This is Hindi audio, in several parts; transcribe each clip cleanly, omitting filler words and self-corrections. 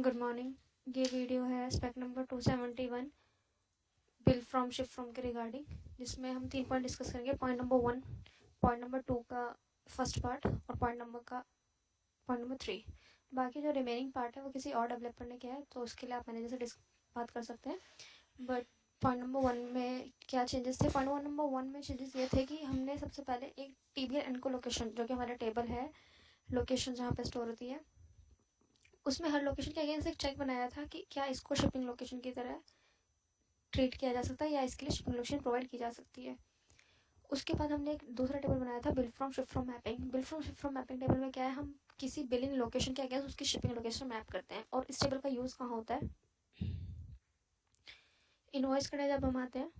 Good morning. ये वीडियो है aspect number 271 bill from ship from के रिगार्डिंग, जिसमें हम 3 पॉइंट डिस्कस करेंगे। पॉइंट नंबर 1, पॉइंट नंबर 2 का फर्स्ट पार्ट और पॉइंट नंबर 3। बाकी जो रिमेनिंग पार्ट है वो किसी और डेवलपर ने किया है, तो उसके लिए आप मैनेजर से बात कर सकते हैं। बट पॉइंट नंबर 1 में क्या चेंजेस थे? पॉइंट नंबर 1 में चेंजेस ये थे कि हमने सबसे पहले एक TBL एनको लोकेशन, जो कि हमारा टेबल है लोकेशन जहाँ पे स्टोर होती है, उसमें हर लोकेशन के अगेंस्ट एक चेक बनाया था कि क्या इसको शिपिंग लोकेशन की तरह ट्रीट किया जा सकता है या इसके लिए शिपिंग लोकेशन प्रोवाइड की जा सकती है। उसके बाद हमने एक दूसरा टेबल बनाया था bill from ship from mapping. Bill from ship from mapping table में क्या है, हम किसी बिलिंग लोकेशन के अगेंस्ट उसकी शिपिंग लोकेशन मैप करते हैं। और इस टेबल का यूज़ कहाँ होता है? इनवॉइस करने जब हम आते हैं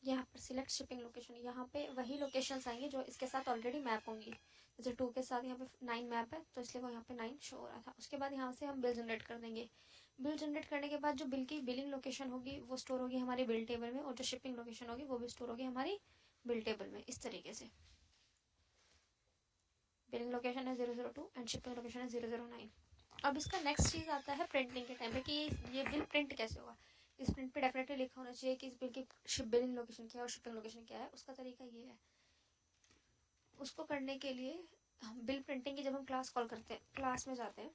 यहाँ पर सिलेक्ट शिपिंग लोकेशन, यहाँ पे वही लोकेशंस आएंगे जो इसके साथ ऑलरेडी मैप होंगी। जैसे 2 के साथ यहाँ पे 9 मैप है, तो इसलिए वो यहाँ पे 9 शो हो रहा था। उसके बाद यहाँ से हम बिल जनरेट कर देंगे। बिल जनरेट करने के बाद जो बिल की बिलिंग लोकेशन होगी वो स्टोर होगी हमारी बिल टेबल में, और जो शिपिंग लोकेशन होगी वो भी स्टोर होगी हमारी बिल टेबल में। इस तरीके से बिलिंग लोकेशन है 002 एंड शिपिंग लोकेशन है 009। अब इसका नेक्स्ट चीज़ आता है प्रिंटिंग के टाइम पे कि ये बिल प्रिंट कैसे होगा। इस प्रिंट पे डेफिनेटली लिखा होना चाहिए कि इस बिल की बिलिंग लोकेशन क्या है और शिपिंग लोकेशन क्या है। उसका तरीका ये है, उसको करने के लिए हम बिल प्रिंटिंग की जब हम क्लास कॉल करते हैं, क्लास में जाते हैं,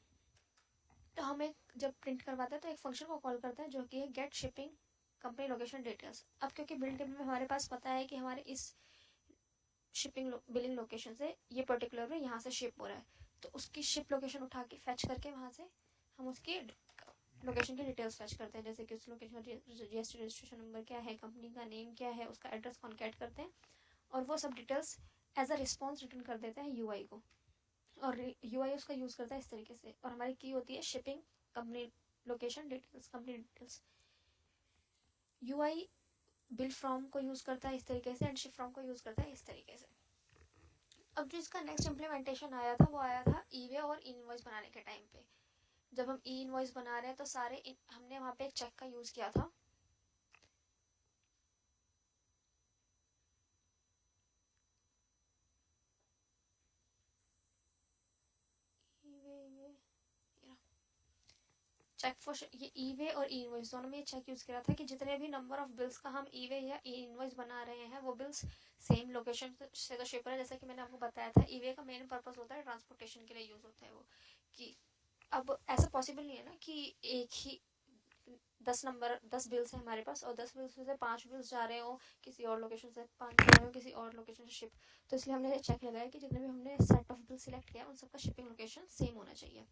तो हम एक जब प्रिंट करवाते हैं तो एक फंक्शन को कॉल करते हैं जो कि है get shipping company location details. अब क्योंकि बिल टेबल में हमारे पास पता है कि हमारे इस शिपिंग बिलिंग लोकेशन से ये पर्टिकुलर में यहाँ से शिप हो रहा है, तो उसकी शिप लोकेशन उठा के फैच करके वहाँ से हम उसकी लोकेशन की डिटेल्स फैच करते हैं। जैसे कि उस लोकेशन का GST रजिस्ट्रेशन नंबर क्या है, कंपनी का नेम क्या है, उसका एड्रेस कॉन्कैट करते हैं, और वो सब details as a response return कर देते हैं UI को। और UI उसका यूज़ करता है इस तरीके से। और हमारी की होती है shipping company location details, company details. UI bill from को यूज़ करता है इस तरीके से एंड शिप फ्रॉम को यूज़ करता है इस तरीके से। अब जो इसका नेक्स्ट इम्प्लीमेंटेशन आया था वो आया था ई-वे और इनवॉइस बनाने के टाइम पे। जब हम इनवॉइस बना रहे हैं तो सारे हमने वहाँ पे एक चेक का यूज़ किया था। चेक फॉर ये ई-वे और इनवॉइस दोनों में ये चेक यूज़ किया था कि जितने भी नंबर ऑफ बिल्स का हम ई-वे या इनवॉइस बना रहे हैं वो बिल्स सेम लोकेशन से तो शिप है। जैसा कि मैंने आपको बताया था, ई-वे का मेन पर्पस होता है ट्रांसपोर्टेशन के लिए यूज़ होता है वो। कि अब ऐसा पॉसिबल नहीं है ना कि एक ही 10 बिल्स है हमारे पास और 10 बिल्स में से 5 बिल्स जा रहे हो किसी और लोकेशन से, 5 जा रहे हो किसी और लोकेशन से शिप। तो इसलिए हमने चेक लगाया कि जितने भी हमने सेट ऑफ बिल सिलेक्ट किया उन सबका शिपिंग लोकेशन सेम होना चाहिए।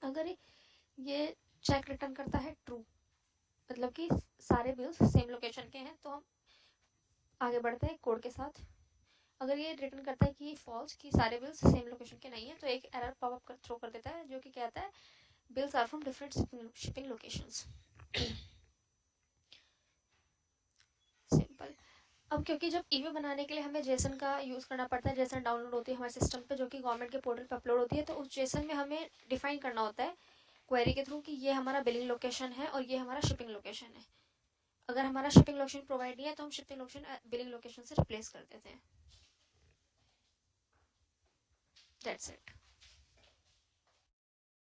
अगर ये चेक रिटर्न करता है ट्रू, मतलब कि सारे बिल्स सेम लोकेशन के हैं, तो हम आगे बढ़ते हैं कोड के साथ। अगर ये रिटर्न करता है कि फॉल्स, कि सारे बिल्स सेम लोकेशन के नहीं है, तो एक एरर पॉपअप थ्रो कर देता है जो कि कहता है bills are from different shipping locations. Simple. अब क्योंकि जब ई-वे बनाने के लिए हमें जेसन का यूज़ करना पड़ता है, जेसन डाउनलोड होती है हमारे सिस्टम पे जो कि गवर्नमेंट के पोर्टल पे अपलोड होती है, तो उस जेसन में हमें डिफाइन करना होता है क्वेरी के थ्रू कि ये हमारा बिलिंग लोकेशन है और ये हमारा शिपिंग लोकेशन है। अगर हमारा शिपिंग लोकेशन प्रोवाइड नहीं है तो हम शिपिंग लोकेशन बिलिंग लोकेशन से रिप्लेस कर देते हैं। That's it.